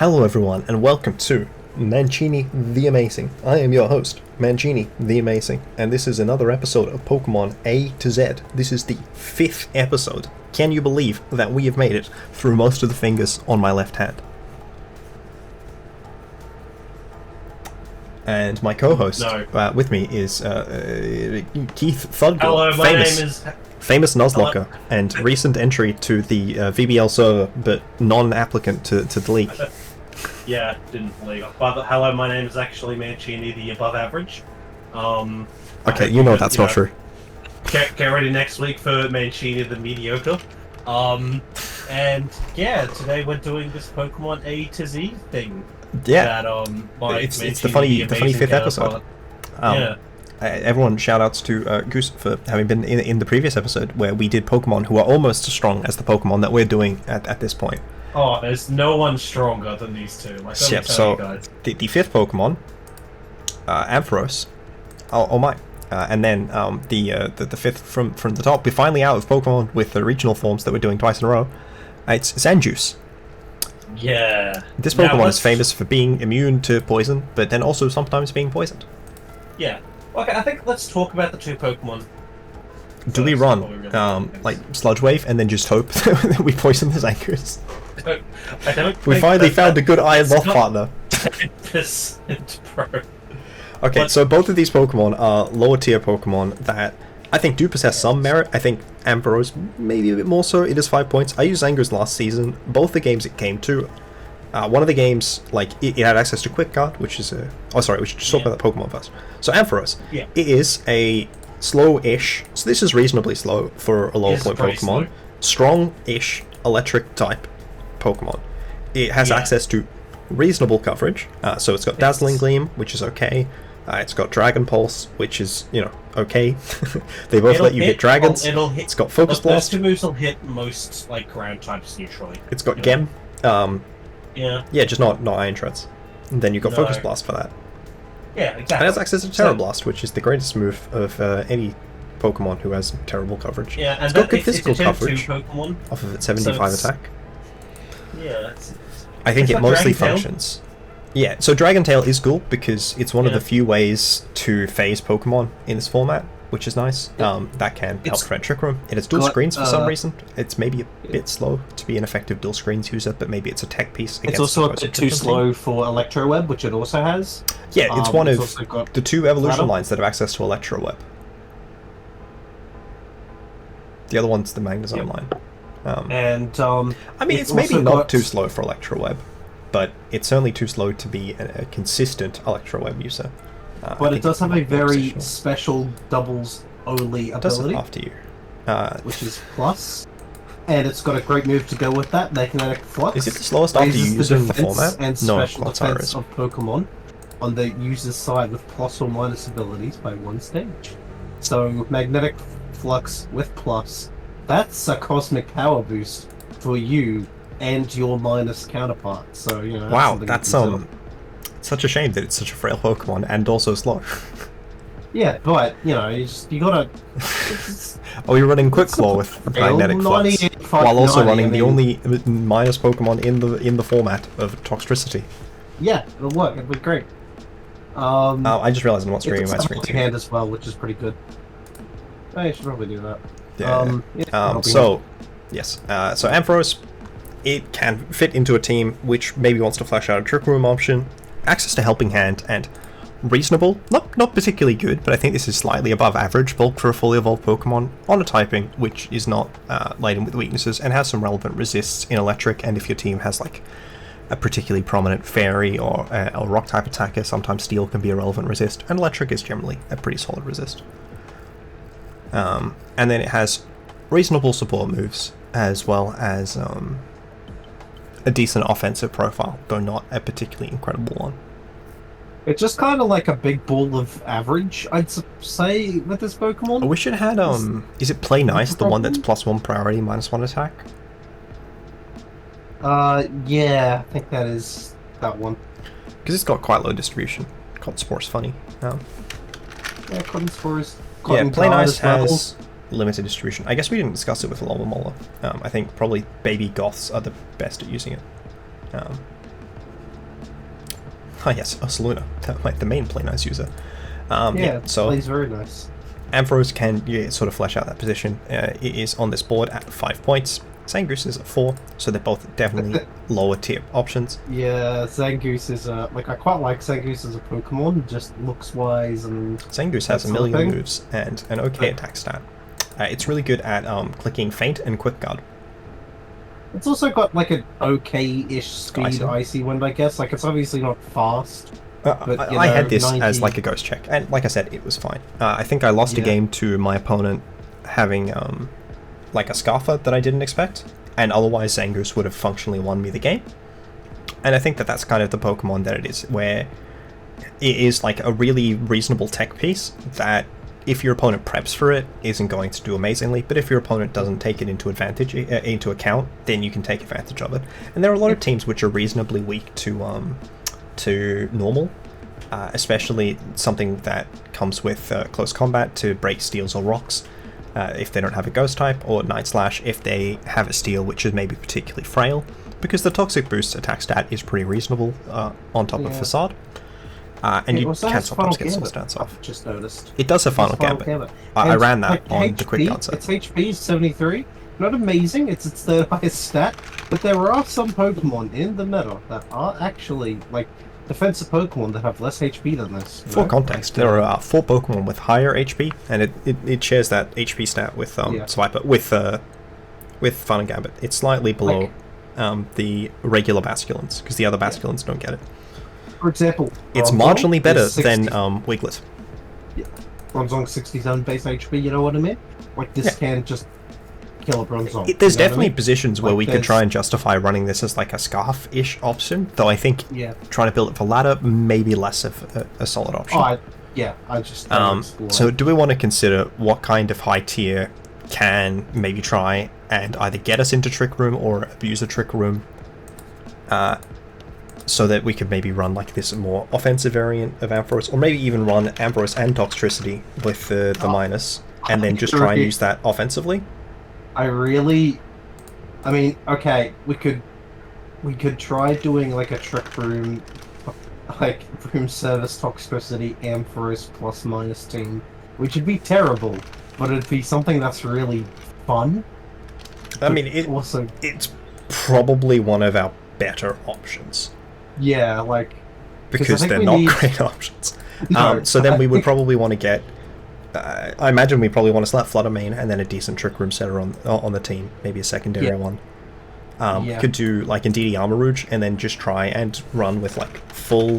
Hello everyone, and welcome to Mancini the Amazing. I am your host, Mancini the Amazing, and this is another episode of Pokemon A to Z. This is the 5th episode. Can you believe that we have made it through most of the fingers on my left hand? And my co-host with me is Keith Thudgore. Hello, my name is... Famous Nuzlocke and recent entry to the VBL server, but non-applicant to the league. Yeah, didn't leave. But hello, my name is actually Mancini, the above average. Okay, you know that's not true. Get ready next week for Mancini, the mediocre. And yeah, today we're doing this Pokemon A to Z thing. Yeah, that, it's the funny 5th episode. Yeah. Everyone shout-outs to Goose for having been in the previous episode where we did Pokemon who are almost as strong as the Pokemon that we're doing at this point. Oh, there's no one stronger than these two. Yep, so the 5th Pokemon, Ampharos, oh my, and then the 5th from the top. We're finally out of Pokemon with the regional forms that we're doing twice in a row. It's Zangoose. Yeah. This Pokemon is famous for being immune to poison, but then also sometimes being poisoned. Yeah. Okay, I think let's talk about the two Pokemon. Do we run like Sludge Wave and then just hope that we poison the Zangoose? I don't. We finally found a good Iron Moth partner. Okay, so both of these Pokemon are lower tier Pokemon that I think do possess some merit. I think Ampharos maybe a bit more so. It is 5 points. I used Zangoose last season. Both the games it came to. One of the games, like, it had access to Quick Guard, which is a... Oh, sorry, we should just talk about the Pokemon first. So, Ampharos. Yeah. It is a slow-ish... So this is reasonably slow for a lower point Pokemon. Strong-ish electric type Pokemon. It has access to reasonable coverage. So it's got Dazzling Gleam, which is okay. It's got Dragon Pulse, which is, you know, okay. They both let you hit dragons. It's got Focus Blast. Those two moves will hit most, like, ground types neutrally. It's got Gem. Yeah, just not Iron Shreds. And then you've got Focus Blast for that. Yeah, exactly. And it has access to Terra Blast, which is the greatest move of any Pokemon who has terrible coverage. Yeah, and it's got good physical coverage Pokemon, off of its 75 attack. Yeah, I think it mostly functions. Yeah, so Dragon Tail is cool because it's one of the few ways to phase Pokemon in this format, which is nice. That can help prevent Trick Room. It has dual screens for some reason. It's maybe a bit slow to be an effective dual screens user, but maybe it's a tech piece. It's also a bit too slow for Electro Web, which it also has. Yeah, it's one of the two evolution lines that have access to Electro Web. The other one's the Magnezone line. I mean, it's maybe not too slow for Electro Web, but it's certainly too slow to be a consistent Electro Web user. But it does have a very special doubles only ability. After you. Which is Plus. And it's got a great move to go with that, Magnetic Flux. Is it the slowest after you use it in the format? And special defense of Pokemon on the user's side with plus or minus abilities by one stage. So Magnetic Flux with Plus, that's a cosmic power boost for you and your minus counterpart. So, you know, wow, that's such a shame that it's such a frail Pokemon and also slow. Yeah, but you know, you gotta. Oh, you're running Quick Claw with Magnetic Flux, while also running the only minus Pokemon in the format of Toxtricity. Yeah, it'll work. It'll be great. I just realized I'm not streaming my screen. Hand as well, which is pretty good. I should probably do that. Yeah. So Ampharos, it can fit into a team which maybe wants to flesh out a Trick Room option, access to Helping Hand, and reasonable, not particularly good, but I think this is slightly above average bulk for a fully evolved Pokemon on a typing which is not laden with weaknesses and has some relevant resists in Electric, and if your team has like a particularly prominent Fairy or a Rock type attacker, sometimes Steel can be a relevant resist, and Electric is generally a pretty solid resist. And then it has reasonable support moves as well as a decent offensive profile, though not a particularly incredible one. It's just kind of like a big ball of average, I'd say, with this Pokemon. I wish it had, is it Play Nice, the one that's +1 priority, -1 attack? Yeah, I think that is that one. Because it's got quite low distribution. Cotton Spore's funny. Yeah, Cotton Spore's... Yeah, Play Nice has limited distribution. I guess we didn't discuss it with Lobomola. I think probably Baby Goths are the best at using it. Oh yes, Ursaluna, the main Play Nice user. So plays very nice. Ampharos can sort of flesh out that position. It is on this board at 5 points. Zangoose is at 4, so they're both definitely lower tier options. Yeah, Zangoose is I quite like Zangoose as a Pokemon, just looks wise and. Zangoose has a million moves and an okay attack stat. It's really good at clicking Feint and Quick Guard. It's also got like an okay-ish speed Icy Wind, I guess. Like it's obviously not fast. But, I had this as like a ghost check, and like I said, it was fine. I think I lost a game to my opponent having like a Scarfer that I didn't expect, and otherwise Zangoose would have functionally won me the game. And I think that that's kind of the Pokemon that it is, where it is like a really reasonable tech piece that if your opponent preps for it, isn't going to do amazingly, but if your opponent doesn't take it into account, then you can take advantage of it. And there are a lot of teams which are reasonably weak to normal, especially something that comes with close combat to break steels or rocks. If they don't have a ghost type, or Night Slash if they have a steel which is maybe particularly frail, because the Toxic Boost attack stat is pretty reasonable on top of Facade. And you can sometimes get some stats off. Just noticed. It does have Final Gambit. I ran that on the Quick Guard set. Its HP is 73. Not amazing, it's its third highest stat, but there are some Pokemon in the meta that are actually, like, defensive Pokemon that have less HP than this. For context, there are 4 Pokemon with higher HP, and it shares that HP stat with Swiper, with Final Gambit. It's slightly below the regular Basculins, because the other Basculins don't get it. For example, it's marginally better than Wiglet. Yeah. Bronzong 67 base HP, you know what I mean? Like, this can just kill a Bronzong. There's definitely positions where we could try and justify running this as like a Scarf-ish option, though I think trying to build it for ladder may be less of a solid option. I just... so do we want to consider what kind of high tier can maybe try and either get us into Trick Room or abuse a Trick Room, so that we could maybe run like this more offensive variant of Ampharos, or maybe even run Ampharos and Toxtricity with the minus, and then just try and use that offensively? I mean, okay, we could try doing like a Trick Room, like Room Service Toxtricity Ampharos plus minus team, which would be terrible, but it'd be something that's really fun. I mean, it's probably one of our better options. Yeah, like... Because they're not great options. So then we would probably want to get... I imagine we probably want to slap Flutter Mane and then a decent Trick Room setter on the team. Maybe a secondary one. We could do like Indeedee Armarouge and then just try and run with like full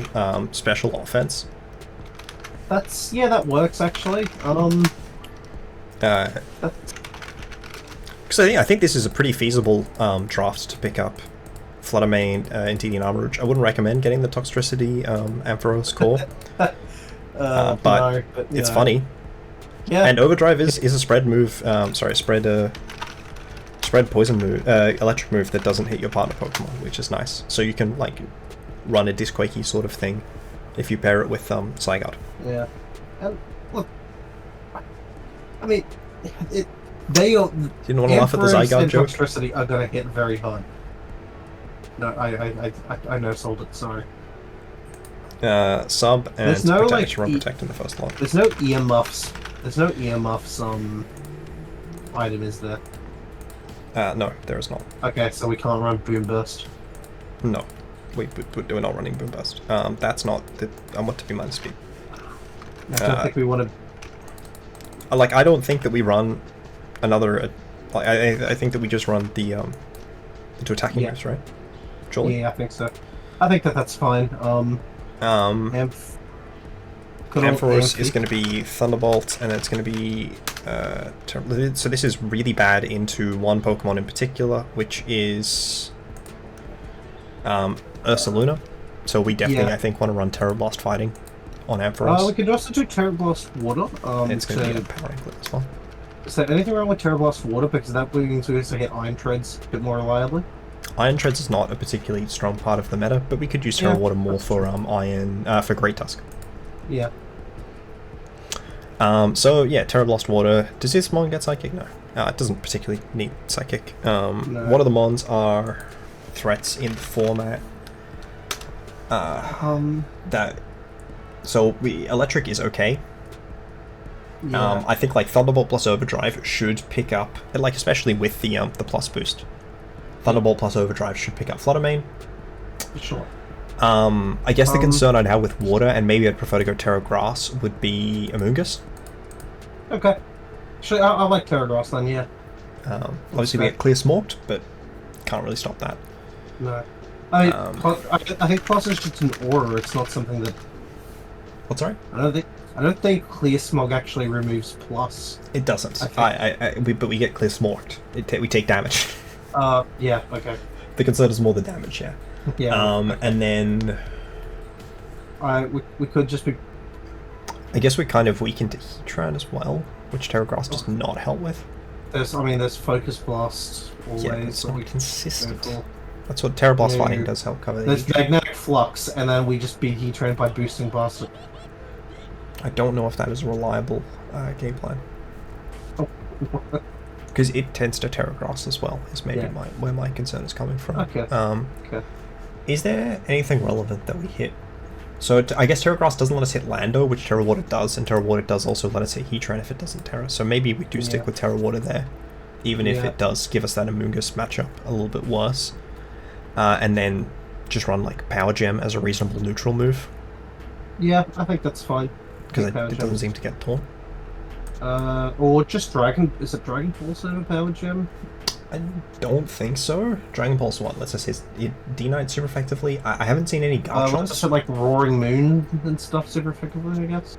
special offense. That works actually. Because I think this is a pretty feasible draft to pick up. Flutter Mane, Indeedee and Armarouge. I wouldn't recommend getting the Toxtricity Ampharos core, but it's funny. Yeah. And Overdrive is a spread move. Spread poison move, electric move that doesn't hit your partner Pokemon, which is nice. So you can like run a Disquakey sort of thing if you pair it with Zygarde. Yeah. And look, I mean, they are. You didn't want to laugh at the Zygarde joke? Toxtricity are going to hit very hard. No, I no sold it. Sorry. Sub and protect, run protect in the first line. There's no earmuffs. There's no earmuffs item, is there? No, there is not. Okay, so we can't run Boom Burst. No, we're not running Boom Burst. That's not the. I want to be minus speed. I don't think we want to. Like, I don't think that we run another. I think that we just run the two attacking moves, right? Surely? Yeah, I think so. I think that's fine. Ampharos is going to be Thunderbolt, and it's going to be... so this is really bad into one Pokemon in particular, which is Ursaluna. So we definitely, I think, want to run Terra Blast Fighting on Ampharos. We could also do Terra Blast Water. It's going to be a Power Anklet as well. Is there anything wrong with Terra Blast Water? Because that means we also hit Iron Treads a bit more reliably. Iron Treads is not a particularly strong part of the meta, but we could use Terra Water more for for Great Tusk. Yeah. So yeah, Terra Blast Water. Does this mon get Psychic? No. It doesn't particularly need Psychic. No. What of the mons are threats in the format? That so electric is okay. Yeah. I think like Thunderbolt plus Overdrive should pick up, like especially with the plus boost. Thunderbolt plus Overdrive should pick up Flutter Mane. Sure. I guess the concern I'd have with water, and maybe I'd prefer to go Terra Grass, would be Amoonguss. Okay. Actually, I like Terra Grass then, yeah. Obviously we get Clear Smoked, but can't really stop that. No. I think Plus is just an aura, it's not something that... What, sorry? I don't think Clear Smog actually removes Plus. It doesn't. But we get Clear Smoked. We take damage. Yeah, okay. The concern is more the damage, yeah. Yeah. And then... we could just be... I guess we kind of weakened Heatran as well, which Terra Grass does not help with. There's Focus Blast always. Yeah, it's that not we consistent. can go for. That's what Terra Blast Yeah. Fighting does help cover the There's Heatran. Magnetic Flux, and then we just beat Heatran by boosting Bastard. I don't know if that is a reliable game plan. Because it tends to Terra Grass as well, is maybe Yeah. where my concern is coming from. Okay. Okay. Is there anything relevant that we hit? So I guess Terra Grass doesn't let us hit Lando, which Terra Water does, and Terra Water does also let us hit Heatran if it doesn't Terra. So maybe we do stick Yeah. with Terra Water there, even if Yeah. it does give us that Amoonguss matchup a little bit worse. And then just run like Power Gem as a reasonable neutral move, Yeah, I think that's fine. because it Power doesn't Gem. seem to get torn. Or just Dragon... Is it Dragon Pulse over Power Gem? I don't think so. Dragon Pulse what? Lets us hit D-Knight super effectively. I haven't seen any guard shots. So like Roaring Moon and stuff super effectively, I guess.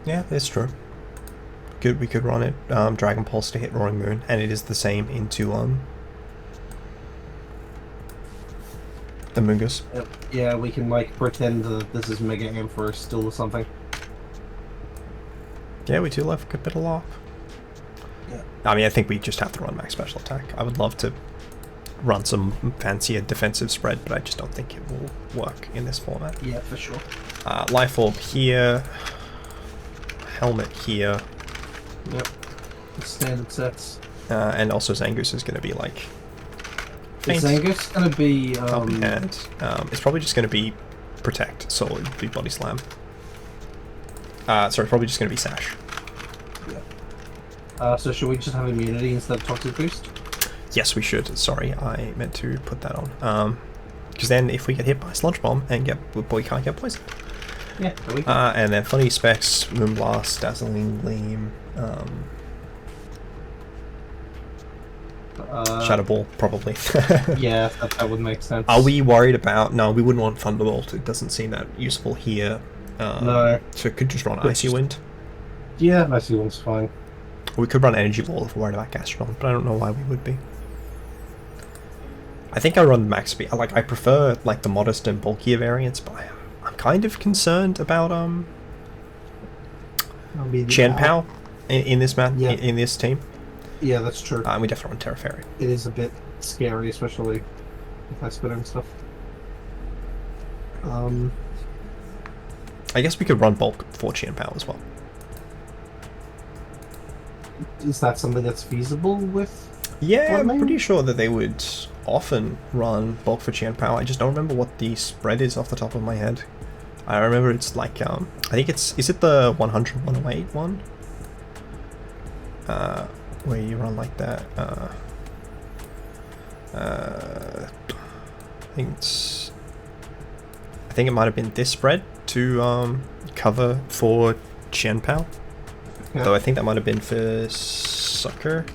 Yeah, it's true. We could run it. Dragon Pulse to hit Roaring Moon, and it is the same into the Amoonguss. Yeah, we can like pretend that this is Mega Ampharos still or something. Yeah, we do left a good bit of lop. Yeah. I mean, I think we just have to run max special attack. I would love to run some fancier defensive spread, but I just don't think it will work in this format. Yeah, for sure. Life Orb here. Helmet here. Yep. The standard sets. And also Zangoose is going to be like... Is Zangoose gonna be and it's probably just going to be Protect, so it'll be Body Slam. Sorry, probably just going to be Sash. So should we just have immunity instead of Toxic Boost? Yes, we should. Sorry, I meant to put that on. Because then if we get hit by Sludge Bomb and we can't get poisoned. Yeah, there we go. And then Funny Specs, Moonblast, Dazzling Gleam, Shadow Ball, probably. Yeah, that would make sense. Are we worried about... No, we wouldn't want Thunderbolt. It doesn't seem that useful here. No. So it could just run Icy Wind. Yeah, Icy Wind's fine. We could run Energy Ball if we're worried about Gastrodon, but I don't know why we would be. I think I run max speed. I prefer like the modest and bulkier variants, but I'm kind of concerned about Chen Pao in this in this team. Yeah, that's true. We definitely run Terra Fairy. It is a bit scary, especially with Ice Spitter and stuff. I guess we could run Bulk for Chen Pao as well. Is that something that's feasible with? Yeah, I'm What, pretty sure that they would often run Bulk for Chen Pao. I just don't remember what the spread is off the top of my head. I remember it's like, I think is it the 100, 108 one? Where you run like that. I think it might have been this spread to cover for Chen Pao. Yeah. Though I think that might have been for Sucker.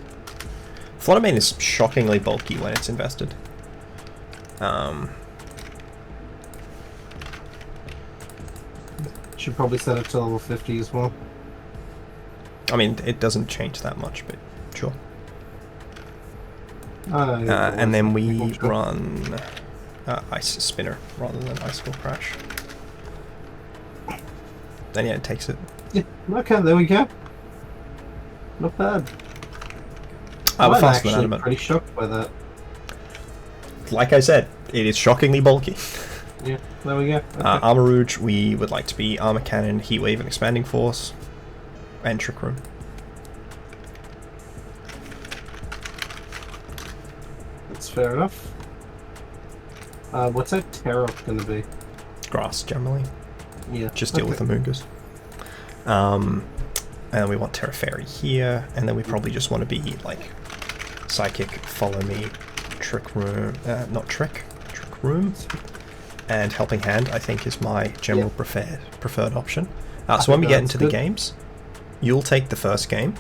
Flutter Mane is shockingly bulky when it's invested. Should probably set it to level 50 as well. I mean, it doesn't change that much, but sure. And then we run Ice Spinner rather than Icicle Crash. Then yeah, it takes it. Yeah, okay, there we go. Not bad. We're I'm faster than actually Adamant. pretty shocked by that. Like I said, it is shockingly bulky. Yeah, there we go. Okay. Armor Rouge, we would like to be Armor Cannon, Heat Wave, and Expanding Force, and Trick Room. That's fair enough. What's our Terra gonna be? grass generally. Yeah. Just deal with the Moongas. And we want Terra Fairy here, and then we probably just want to be like Psychic, Follow Me, Trick Room, not Trick Room, and Helping Hand. I think is my general preferred option. So when we get into the games, you'll take the first game.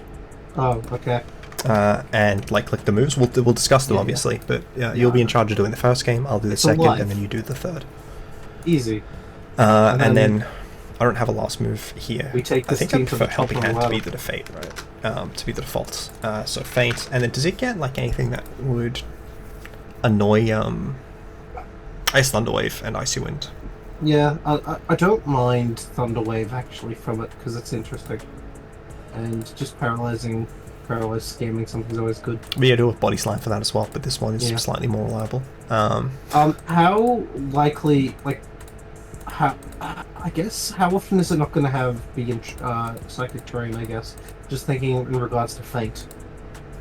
Oh, okay. And like click the moves. We'll discuss them obviously, but you'll be in charge of doing the first game. I'll do the second, and then you do the third. Easy. And then I don't have a last move here. We take this I think I team to prefer the top Helping of the Hand to be ladder. the fate, right? To be the default. So Feint, and then does it get like anything that would annoy Ice Thunderwave and Icy Wind? Yeah, I don't mind Thunderwave actually from it because it's interesting, and just paralyzed scamming something's always good. We do a Body Slam for that as well, but this one is slightly more reliable. How likely, like, I guess, how often is it not going to have be in Psychic Terrain? I guess, just thinking in regards to Feint.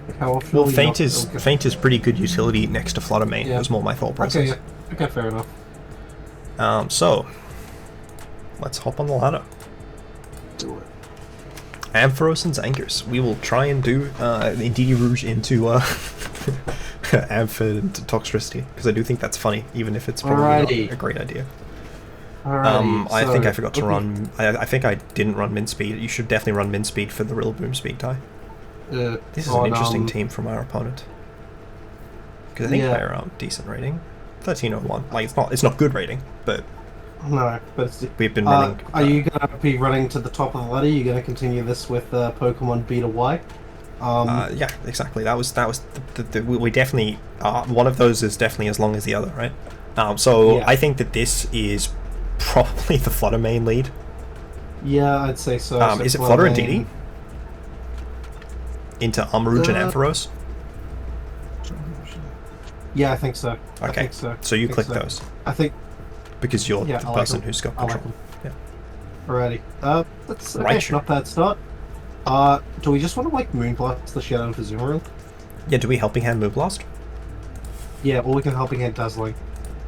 Like how often? Well, Feint is pretty good utility next to Flutter Mane. Yeah. Was more my thought process. Okay, yeah. Okay, fair enough. So let's hop on the ladder. Do it. Ampharos and Zangoose. We will try and do Indeedee Rouge into Ampharos and Toxtricity, because I do think that's funny, even if it's probably not a great idea. I think I forgot to run. I think I didn't run min speed. You should definitely run min speed for the Rillaboom speed tie. This is an interesting team from our opponent, because I think they're decent rating, 1301. Like it's not good rating, but no. But we've been running. Are you gonna be running to the top of the ladder? Are you gonna continue this with Pokemon Beta Y? Yeah, exactly. That was we definitely one of those is definitely as long as the other, right? I think that this is probably the Flutter Mane lead. Yeah, I'd say so. Is it Flutter and Indeedee? Into Armarouge and Ampharos? Yeah, I think so. Okay, I think so. So you click those. I think because you're the person who's got control. Alrighty. That's okay. Right. Not bad start. Do we just want to like Moonblast the shit out of Azumarill? Yeah, do we Helping Hand Moonblast? Yeah, or we can Helping Hand Dazzling.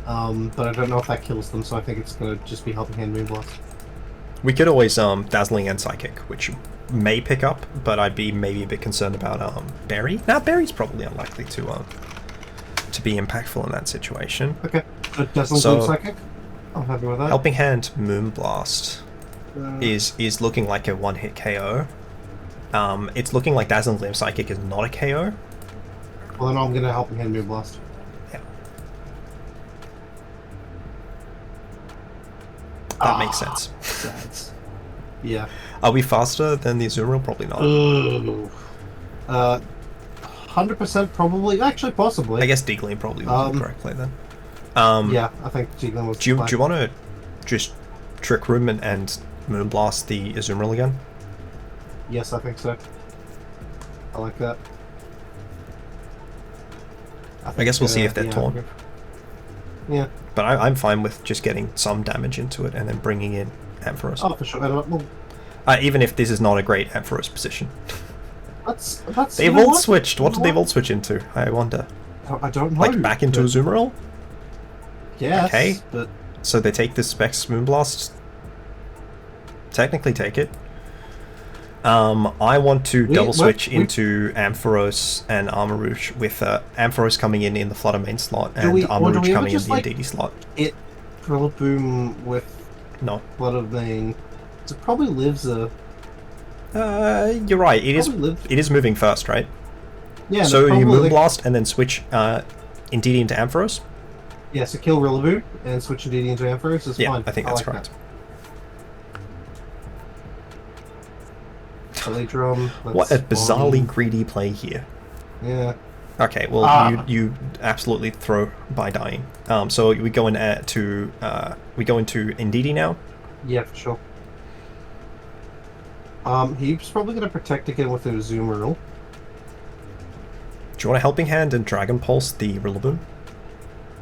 But I don't know if that kills them, so I think it's gonna just be Helping Hand Moonblast. We could always Dazzling and Psychic, which may pick up, but I'd be maybe a bit concerned about Berry. Now Berry's probably unlikely to be impactful in that situation. Okay. Dazzling and Psychic? I'm happy with that. Helping Hand Moonblast is looking like a one-hit KO. It's looking like Dazzling Gleam Psychic is not a KO. Well, then I'm gonna Helping Hand Moonblast. Yeah. That makes sense. Sad. Yeah. Are we faster than the Azumarill? Probably not. 100% probably. Actually, possibly. I guess Deagling probably was the correct play then. Yeah, I think Deagling was. Do you want to just Trick Room and Moonblast the Azumarill again? Yes, I think so. I like that. I guess we'll see if they're torn. Yeah. But I'm fine with just getting some damage into it and then bringing in Ampharos. Oh, for sure. Even if this is not a great Ampharos position. That's They've all switched. What did they all switch into? I wonder. I don't know. Like back into Azumarill? Yes. Okay. But so they take the Specs Moonblast. Technically take it. I want to double switch into Ampharos and Armarouge, with Ampharos coming in the Flutter Mane slot and Armarouge coming in the Indeedee slot. Rillaboom with Flutter Mane. It probably lives a. You're right. It is moving first, right? Yeah. So you Moonblast and then switch Indeedee into Ampharos. Yeah. So kill Rillaboom and switch Indeedee into Ampharos is fine. I think that's correct. Drum, what a bizarrely greedy play here. Yeah. Okay, well you absolutely throw by dying. So we go into Indeedee now. Yeah, for sure. He's probably gonna protect again with a Azumarill. Do you want a Helping Hand and Dragon Pulse the Rillaboom?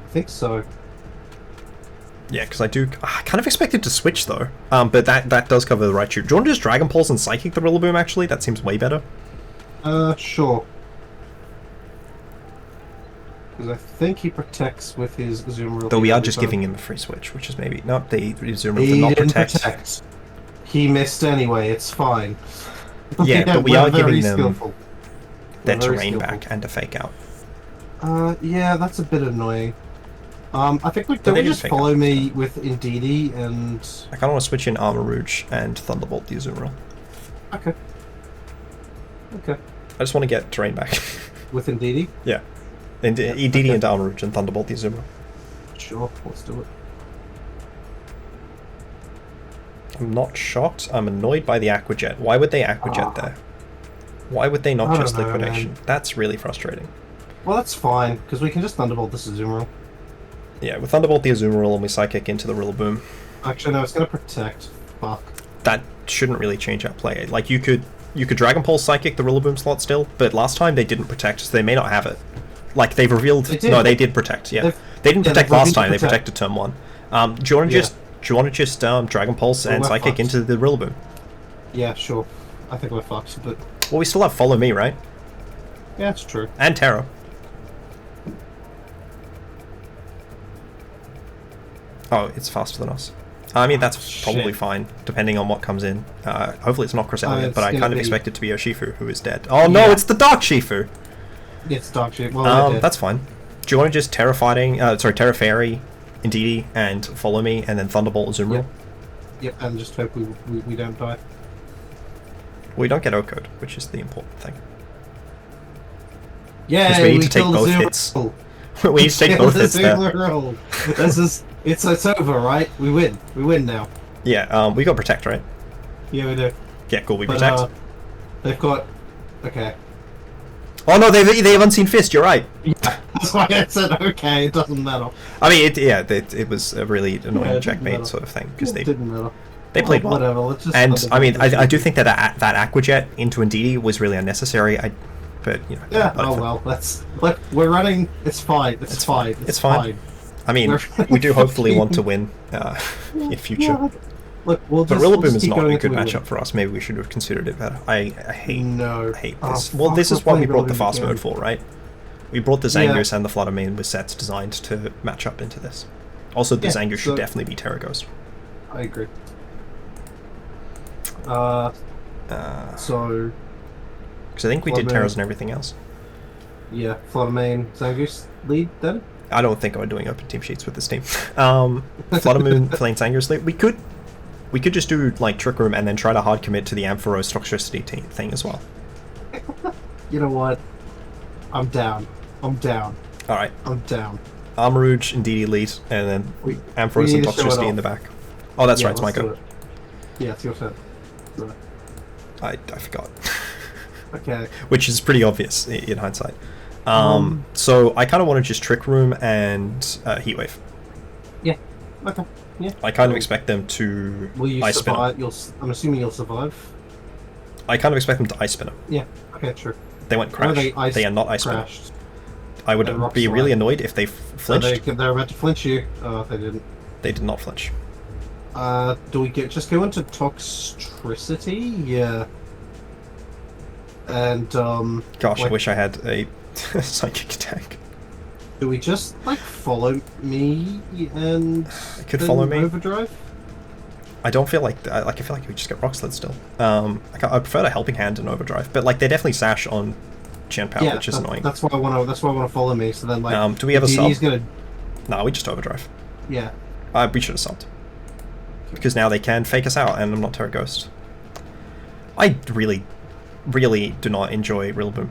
I think so. Yeah, because I kind of expected to switch though. But that does cover the right shoot. Do you want to just Dragon Pulse and Psychic the Rillaboom actually? That seems way better. Sure. Because I think he protects with his Azumarill. Though we are just giving him a free switch, which is maybe... No, the Azumarill did He not didn't protect. He missed anyway, it's fine. Yeah, but we we're are very giving them skillful. their We're very terrain skillful. back and a fake out. Yeah, that's a bit annoying. I think we they can didn't just fake follow out. me with Indeedee and... I kind of want to switch in Armor Rouge and Thunderbolt the Azumarill. Okay. Okay. I just want to get terrain back. With Indeedee? Yeah. And Edie and Armor Rouge and Thunderbolt the Azumarill. Sure, let's do it. I'm not shocked. I'm annoyed by the Aquajet. Why would they Aquajet there? Why would they not I just don't know, Liquidation? man. That's really frustrating. Well, that's fine, because we can just Thunderbolt this Azumarill. Yeah, with Thunderbolt the Azumarill and we Psychic into the Rillaboom, Actually, no, it's gonna protect. Fuck. that shouldn't really change our play. Like, you could Dragon Pulse Psychic the Rillaboom slot still, but last time they didn't protect, so they may not have it. Like, they've revealed... They did. No, they did protect, yeah. They didn't yeah, protect they've last time, they protect. protected turn 1. Do you want to just Dragon Pulse Well, and we're Psychic fucked. into the Rillaboom? Yeah, sure. I think we're fucked, but... Well, we still have Follow Me, right? Yeah, it's true. And Terror. Oh, it's faster than us. I mean, that's probably Shit. fine, depending on what comes in. Hopefully it's not Cresselia, It's but I gonna kind of be- expect it to be Urshifu, who is dead. Oh no, Yeah. it's the Dark Shifu! It's dog shit. Well, we're dead. That's fine. Do you want to just Terra Fairy, Indeedee, and Follow Me, and then Thunderbolt Azumarill? Yep. Yep, and just hope we don't die. We don't get O-Code, which is the important thing. Yeah, Because we need to take both hits. We need to take both hits there. This is it's over, right? We win. We win now. Yeah, we got Protect, right? Yeah, we do. Yeah, cool, we But Protect. they've got. Okay. Oh no, they have Unseen Fist, you're right! Yeah, that's why I said okay. It doesn't matter. I mean, it was a really annoying Yeah, it didn't checkmate matter. sort of thing, because It they didn't matter. played well. Whatever. Let's just. And I mean, I do think that Aquajet into Indeedee was really unnecessary. But you know. Yeah. whatever. Oh well. Look. We're running. It's fine. It's fine. It's fine. I mean, we do hopefully want to win in future. Yeah. Look, we'll But just. we'll Rillaboom just is keep not going a until good we matchup win. for us. Maybe we should have considered it better. I hate No. hate Oh, this. Well, fuck, this we're is what we playing brought the Rillaboom fast again. mode for, right? We brought the Yeah. Zangoose and the Fluttermane with sets designed to match up into this. Also, the Yeah, Zangoose should so- definitely be Terra Ghost. I agree. Because So I think we did Fluttermane. Terras and everything else. yeah, Fluttermane, Zangoose lead then. I don't think I'm doing open team sheets with this team. Fluttermoon, Flame Zangoose lead. We could just do like Trick Room and then try to hard commit to the Ampharos Toxicity thing as well. You know what? I'm down. I'm down. All right. I'm down. Armor Rouge, Indeedee lead, and then We Ampharos need and to show it Toxicity in off. the back. Oh, that's Yeah, right, it's my let's do go. it. Yeah, it's your turn. Do it. I forgot. Okay. Which is pretty obvious in hindsight. So I kind of want to just Trick Room and Heatwave. Yeah. Okay. Yeah. I kind of expect them to Will you Ice Spinner. survive? I'm assuming you'll survive. I kind of expect them to Ice Spinner. Yeah. Okay. True. They went No, Crash. they They are not Ice Spinner. crashed. I would and Rock be really Slide. annoyed if they So flinched. they're about to flinch you. Oh, they didn't. They did not flinch. Do we just go into Toxicity? Yeah. And Gosh, I like, wish I had a psychic attack. do we just like follow me and It could then follow me. overdrive? I don't feel like I feel like we just get Rock Slid still. I prefer a Helping Hand and Overdrive, but like they definitely sash on Chen Power, Yeah, which is annoying. that's why I want to. That's why I want to follow me. So then, like, Do we have a sub? He's gonna. No, we just Overdrive. Yeah. We should have subbed. Because now they can fake us out, and I'm not Terra Ghost. I really, really do not enjoy Rillaboom.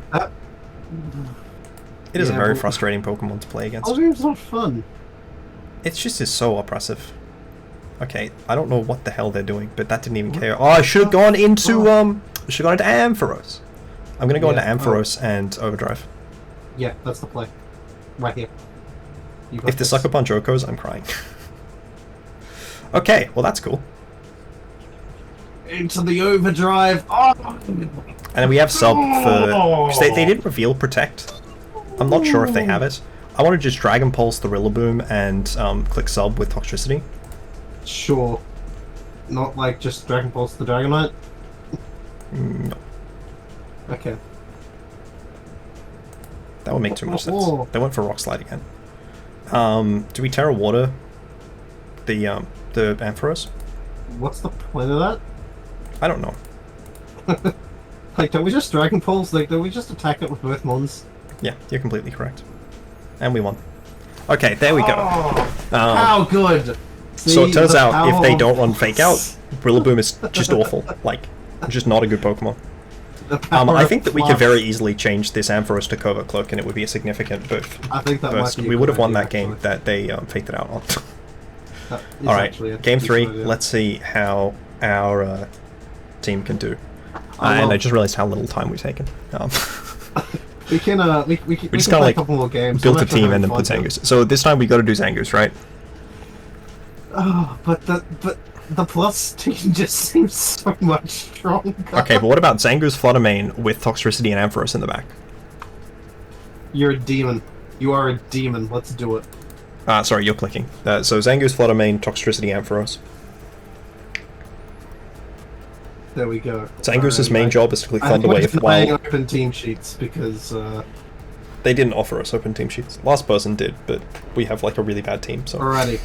It is a Yeah, very but- frustrating Pokemon to play against. Rillaboom's not fun. It's just is so oppressive. Okay, I don't know what the hell they're doing, but that didn't even care. Oh, I should have gone into should have gone into Ampharos. I'm gonna go Yeah, into Ampharos and Overdrive. Yeah, that's the play. Right here. You got If the this. Sucker Punch Okos, I'm crying. Okay, well that's cool. Into the overdrive. Oh! And then we have sub for... Because they didn't reveal Protect. I'm not sure if they have it. I want to just Dragon Pulse the Rillaboom and click sub with Toxicity. Sure. Not like just Dragon Pulse the Dragonite? No. Okay. That would make too much sense. Oh. They went for Rock Slide again. Do we Terra Water the Ampharos? What's the point of that? I don't know. Like, don't we just Dragon Pulse? Like, don't we just attack it with both mons? Yeah, you're completely correct. And we won. Okay, there we go. Oh, how good! So it turns the out if they power don't of- run Fake Out, Rillaboom is just awful. Like, just not a good Pokemon. the power I think that of we could Fluff. very easily change this Ampharos to Covert Cloak and it would be a significant boost. I think that burst. might be a We good would have won idea, that game actually. that they faked it out on. That is Alright, actually a game decent 3, idea. let's see how our team can do. well- And I just realized how little time we've taken. We can we can just play kinda, a like, couple more games. built I'm a actually team and then having put fun. Zangoose. So this time we got to do Zangoose, right? Oh, but the plus team just seems so much stronger. Okay, but what about Zangoose, Fluttermane with Toxtricity and Ampharos in the back? You're a demon. You are a demon. Let's do it. Sorry, you're clicking. So Zangoose, Fluttermane, Toxtricity, Ampharos. There we go. Zangoose's main job is to click I think we're Thunderwave denying while open team sheets because they didn't offer us open team sheets. Last person did, but we have like a really bad team, so alrighty.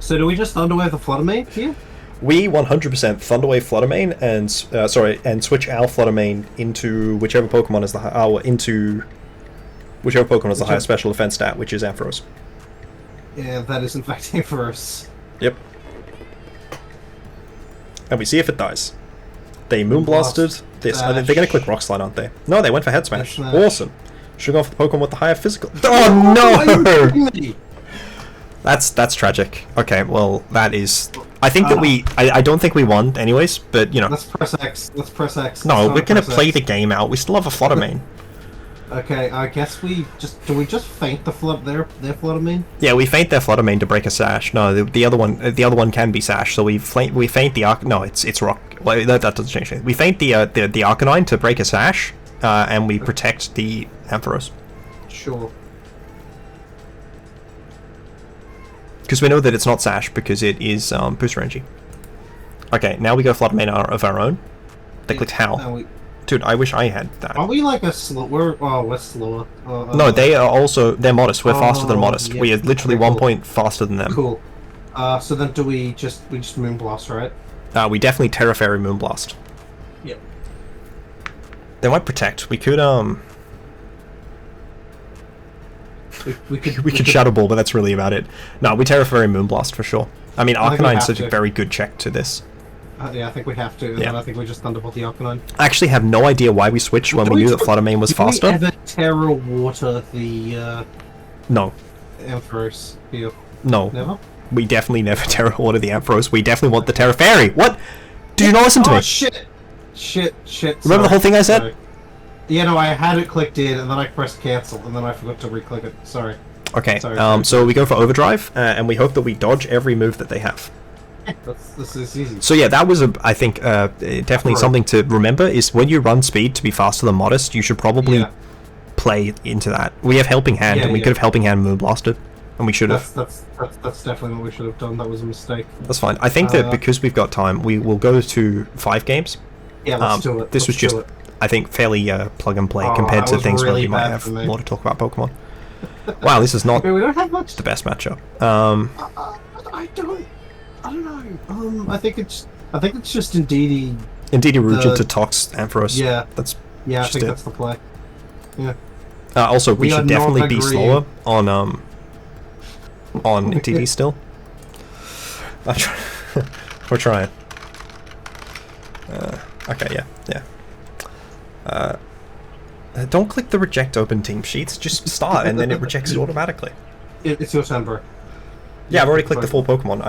So do we just Thunderwave the Fluttermane here? we 100% Thunderwave Fluttermane and switch our Fluttermane into whichever Pokemon is the highest special defense stat, which is Ampharos. Yeah, that is in fact Ampharos. Yep. And we see if it dies. They Moonblasted this. They're going to click Rock Slide, aren't they? No, they went for Head Smash. Smash. Awesome. Should go for the Pokemon with the higher physical. Oh no! That's tragic. Okay, well that is. I think that I don't think we won, anyways. But you know. Let's press X. Let's press X. No, we're gonna press play X. the game out. We still have a Fluttermane. Okay, I guess we just do we just feint the their Fluttermane? Yeah, we feint their Fluttermane to break a Sash. No, the other one can be Sash. So we feint the Arc. No, it's Rock. Well, that doesn't change anything. We feint the Arcanine to break a Sash, and we protect the Ampharos. Sure. Because we know that it's not Sash because it is Booster Energy. Okay, now we go Fluttermane of our own. They clicked Howl. Dude, I wish I had that. Are we like a slow? We're slower. No, they're modest. We're faster than modest. yeah. We are literally Okay, 1 cool. point faster than them. Cool. So then do we just Moonblast, right? We definitely Terra Fairy Moonblast. Yep. They might protect. We could We could we could Shadow Ball, but that's really about it. No, we Terra Fairy Moonblast for sure. I mean, I think we Arcanine's have such a to. very good check to this. Yeah, I think we have to. And Yeah. then I think we just Thunderbolt the Arcanine. I actually have no idea why we switched when we knew that Fluttermane was Did faster. we ever Terra Water the No, Ampharos here? no. Never. We definitely never Terra Order the Ampharos. We definitely want the Terra Fairy. What? Did you not listen to me? Shit! Shit! Remember the whole thing I said? Sorry. Yeah, no, I had it clicked in, and then I pressed cancel, and then I forgot to re-click it. Sorry. Okay, Sorry. so we go for Overdrive, and we hope that we dodge every move that they have. This is easy. So yeah, that was, I think, definitely Right. something to remember, is when you run speed to be faster than Modest, you should probably Yeah. play into that. We have Helping Hand, Yeah, and we yeah. could have Helping Hand Moonblasted, and we should have. That's definitely what we should have done. That was a mistake. That's fine. I think that because we've got time, we will go to 5 games. Yeah, let's do it. This was Let's just, do it. I think, fairly plug and play Oh, compared that to was things where really we might bad have for me. more to talk about Pokemon. Wow, this is not Okay, we don't have much. the best matchup. I don't know. I think it's just Indeedee. Indeed, Rouge The- to Tox Ampharos. Yeah. That's Yeah, I just think it. that's the play. Yeah. Also, we We are should not definitely be agreeing. slower on TD still. We're trying. Okay, yeah. Don't click the reject open team sheets. Just start, and then it rejects it automatically. It's your turn, bro. Yeah, I've already clicked the Fine. full Pokemon.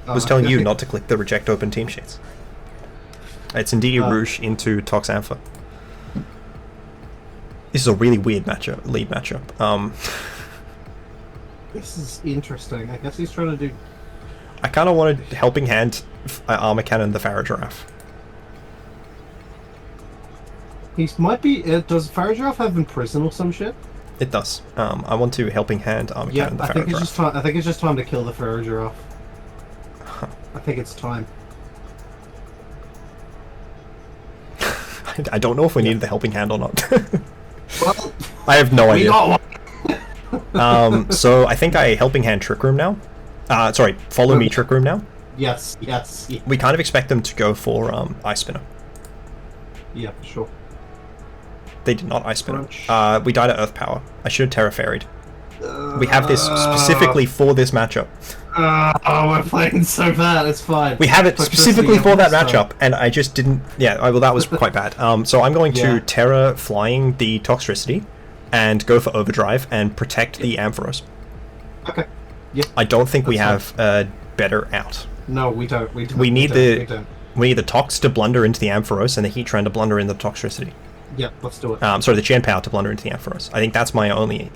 I was telling you not to click the reject open team sheets. It's Indeedee Rouge into Tox Ampha. This is a really weird lead matchup. This is interesting. I guess he's trying to do. I kind of wanted Helping Hand, Armor Cannon, the Farigiraffe. He might be. Does Farigiraffe have Imprison or some shit? It does. I want to Helping Hand, Armor Yeah, Cannon, the I think it's Farigiraffe. just time. I think it's just time to kill the Farigiraffe. I think it's time. I don't know if we needed the Helping Hand or not. Well, I have no We idea. got one. So I think I Helping Hand Trick Room now. Sorry, Follow Me Trick Room now. Yes. We kind of expect them to go for Ice Spinner. Yeah, for sure. They did not Ice Spinner. Crunch. We died at Earth Power. I should have Terra Fairied. We have this specifically for this matchup. Oh, we're playing so bad. It's fine. We have it But specifically just the for that other matchup, and I just didn't. Yeah, well, that was quite bad. So I'm going to Yeah. Terra flying the Toxtricity, and go for Overdrive and protect the Ampharos. Okay. Yeah. I don't think we That's have a better out. No, we don't. We don't. We need We don't. we need the Tox to blunder into the Ampharos and the Heatran to blunder into the Toxtricity. Yeah, let's do it. Sorry, the Chen Power to blunder into the Ampharos. I think that's my only.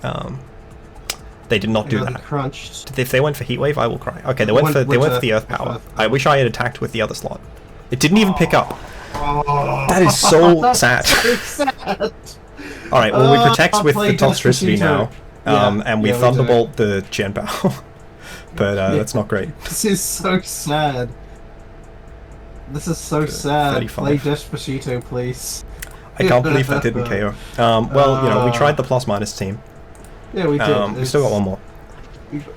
They did not do Another that. Crunched. If they went for Heatwave, I will cry. Okay, they went for the Earth Power. I wish I had attacked with the other slot. It didn't even pick up. Oh, That is so sad. so sad. All right, well we protect I'll with the play Toxtricity Despacito. now, and we yeah, we Thunderbolt the Chen Power. But that's not great. This is so sad. This is so sad. 35. Play Despacito, please. I can't believe that didn't KO. Well, you know, we tried the plus-minus team. Yeah, we did. We still got one more.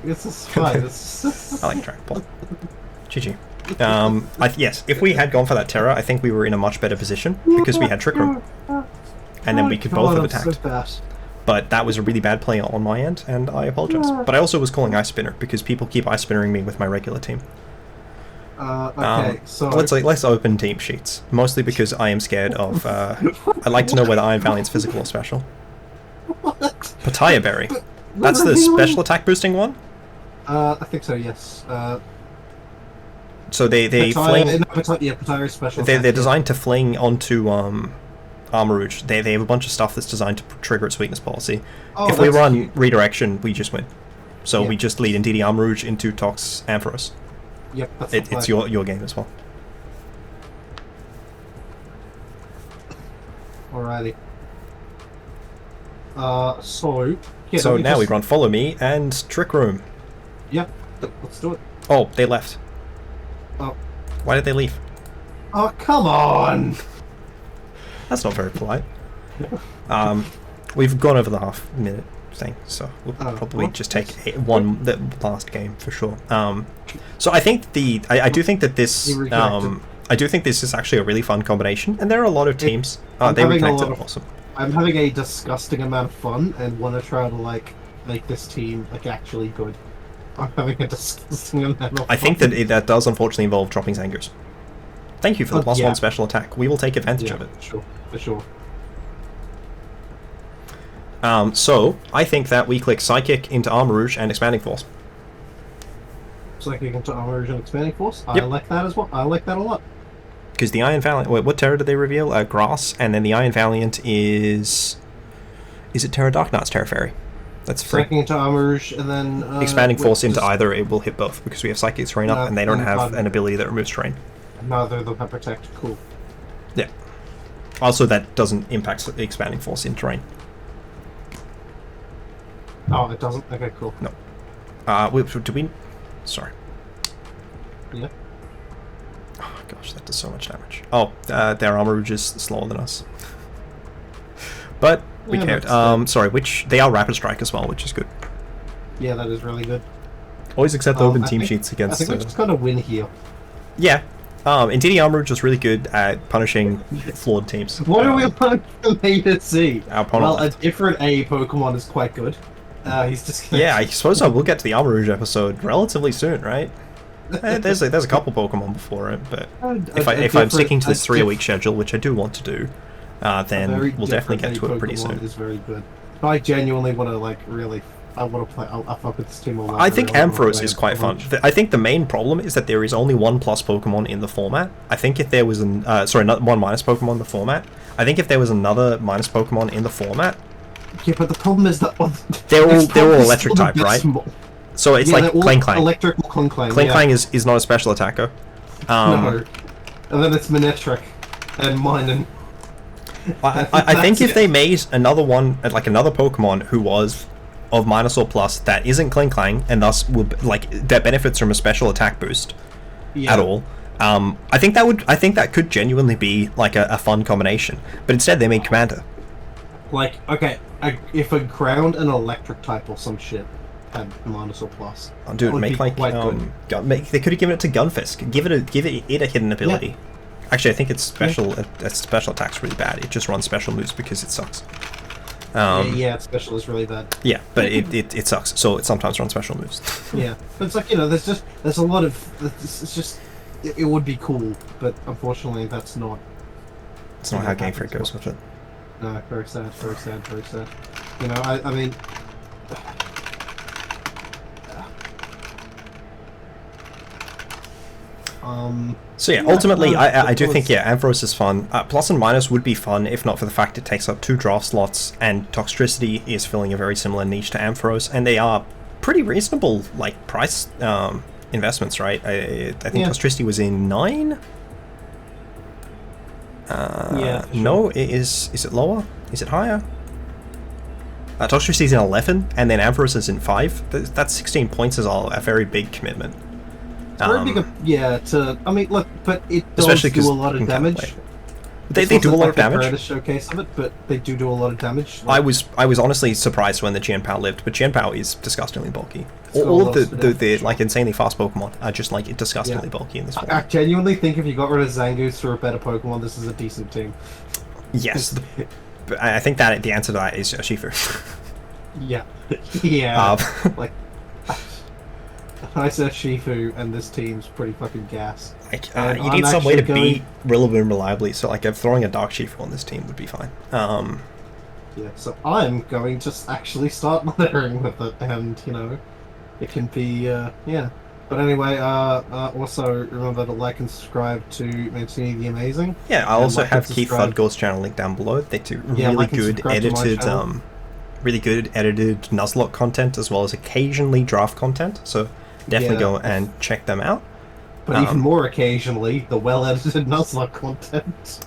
This is fine. It's I like Dragon Ball. GG. Yes, if we had gone for that Terra, I think we were in a much better position because we had Trick Room. And then we could both have attacked. So bad. But that was a really bad play on my end, and I apologize. But I also was calling Ice Spinner because people keep Ice Spinnering me with my regular team. Okay, so Let's open team sheets. Mostly because I am scared of. I'd like to know whether Iron Valiant's physical or special. what? Papaya Berry. That's the special attack boosting one. I think so. Yes. So they Pataya, fling. Pataya is special. They're attack, designed to fling onto Armourouge. They have a bunch of stuff that's designed to trigger its weakness policy. Oh, If we that's run cute. redirection, we just win. So Yeah. we just lead DD Armourouge into Tox Ampharos. Yep, that's It's your game as well. Alrighty. So. Yeah, So let me now we just- run Follow Me and Trick Room. Yep. Let's do it. Oh, they left. Oh. Why did they leave? Oh, come on! That's not very polite. We've gone over the half-minute thing, so we'll Oh, probably what? just take the last game for sure. So I think I do think that this You rejected. I do think this is actually a really fun combination, and there are a lot of teams. I'm They having a reconnected. lot of- Awesome. I'm having a disgusting amount of fun and want to try to like make this team like actually good. I'm having a disgusting amount of fun. I think that that does unfortunately involve dropping Zangoose. Thank you for the Yeah. +1 special attack. We will take advantage Yeah, of it. for sure. So I think that we click Psychic into Armourouge and Expanding Force. Psychic into Armor and Expanding Force. I Yep. like that as well. I like that a lot. Because the Iron Valiant... Wait, what Terra did they reveal? Grass, and then the Iron Valiant is... Is it Terra Dark? No, it's Terra Fairy. That's free. Psychic into Armor and then Expanding wait, Force into just- either, it will hit both, because we have Psychic Terrain up, No, and they don't have pardon. an ability that removes terrain. Neither of them have protect. Cool. Yeah. Also, that doesn't impact the Expanding Force in terrain. Oh, it doesn't. Okay, cool. No. Do we... Sorry. Yeah. Oh gosh, that does so much damage. Oh, their Armourouge is slower than us. But we Yeah, cared. that's Sorry, they are Rapid Strike as well, which is good. Yeah, that is really good. Always accept open I team think- sheets I against... think we're just gonna win here. Yeah. Indeed, Armourouge is really good at punishing flawed teams. What are we on from A to Z? Our opponent Well, a left. different A Pokemon is quite good. He's just Yeah, I suppose I will get to the Armourouge episode relatively soon, right? There's a couple Pokemon before it, but if I'm sticking to this 3-a-week schedule, which I do want to do, then we'll definitely get to it pretty soon. Is very good. I genuinely want to like really. I want to play. I'll fuck with this team a lot. I think really wanna Ampharos play is quite fun. Pokemon. I think the main problem is that there is only one plus Pokemon in the format. I think if there was one minus Pokemon in the format. I think if there was another minus Pokemon in the format, Yeah, but the problem is that they're all it's probably electric still type, the right? best mo- So it's Yeah, like they're all Clang Clang. Electrical Clang. Clang Yeah. Clang is not a special attacker. No. And then it's Manectric and Minun. I think That's if they made another one, like another Pokemon who was of minus or plus that isn't Clang Clang and thus would that benefits from a special attack boost Yeah. at all, I think that could genuinely be like a fun combination. But instead they made Commander. Like, okay, if a ground and electric type or some shit had minus or plus, Oh, dude, that would make be like quite good. they could have given it to Gunfisk. Give it a hidden ability. Actually, I think its special special attack's really bad. It just runs special moves because it sucks. Yeah, its special is really bad. Yeah, but it sucks. So it sometimes runs special moves. Yeah, but it's like, you know, there's a lot of it's just it would be cool, but unfortunately that's not. It's not how Game Freak goes with it. No, very sad, very sad, very sad. You know, I mean. So yeah, ultimately, I do think Ampharos is fun. Plus and minus would be fun if not for the fact it takes up 2 draft slots, and Toxtricity is filling a very similar niche to Ampharos, and they are pretty reasonable like price investments, right? I think Toxtricity was in 9. Yeah. Sure. No, it is. Is it lower? Is it higher? Toxtricity is in 11, and then Ampharos is in 5. That's 16 points is a very big commitment. Very big, yeah. I mean, look, but it does do a lot of damage. They do a lot of damage. The showcase of it, but they do a lot of damage. Like, I was honestly surprised when the Jianpao lived, but Jianpao is disgustingly bulky. All of the like insanely fast Pokemon are just like disgustingly bulky in this form. I genuinely think if you got rid of Zangoose for a better Pokemon, this is a decent team. Yes, but I think that the answer to that is Shifu. Yeah, yeah. Like. I said Shifu, and this team's pretty fucking gas. Like, you need some way to beat Rillaboom reliably, so like throwing a Dark Shifu on this team would be fine. Yeah, so I'm going to actually start monitoring with it, and you know, it can be yeah. But anyway, also remember to like and subscribe to Mancini the Amazing. Yeah, I also have Keith Thudgore's channel linked down below. They do really good edited, Nuzlocke content as well as occasionally draft content. So. Definitely go and check them out. But even more occasionally, the well-edited Nuzlocke content.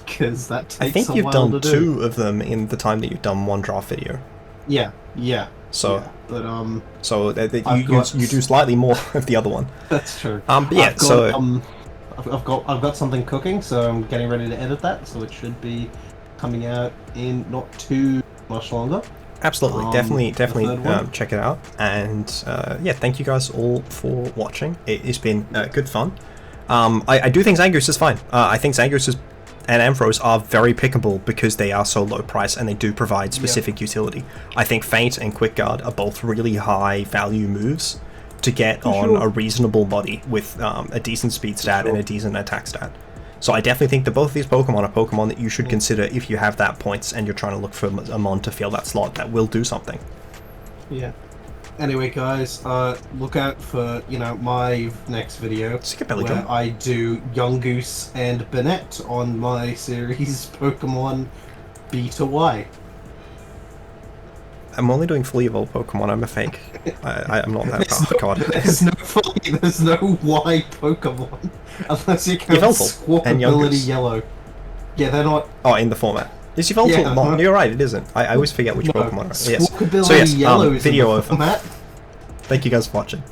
Because that takes I think you've done 2 of them in the time that you've done 1 draft video. Yeah. So, yeah, but so you do slightly more of the other one. That's true. But yeah, I've got something cooking, so I'm getting ready to edit that. So it should be coming out in not too much longer. Absolutely, definitely check it out, and yeah, thank you guys all for watching. It's been good fun. I do think Zangoose is fine. I think Zangoose and Ampharos are very pickable because they are so low price and they do provide specific utility. I think Feint and Quick Guard are both really high value moves to get on a reasonable body with a decent speed stat and a decent attack stat. So I definitely think that both of these Pokemon are Pokemon that you should consider if you have that points and you're trying to look for a mon to fill that slot that will do something. Yeah. Anyway, guys, look out for, you know, my next video where I do Zangoose and Bennett on my series Pokemon B to Y. I'm only doing fully evolved Pokemon. I'm a fake. I'm not that. Oh god. There's no Y Pokemon unless you count Squawkability Yellow. Yeah, they're not. Oh, in the format. Is Yveltal not? You're right. It isn't. I always forget which Pokemon are. Yes. So yes. Video over. Thank you guys for watching.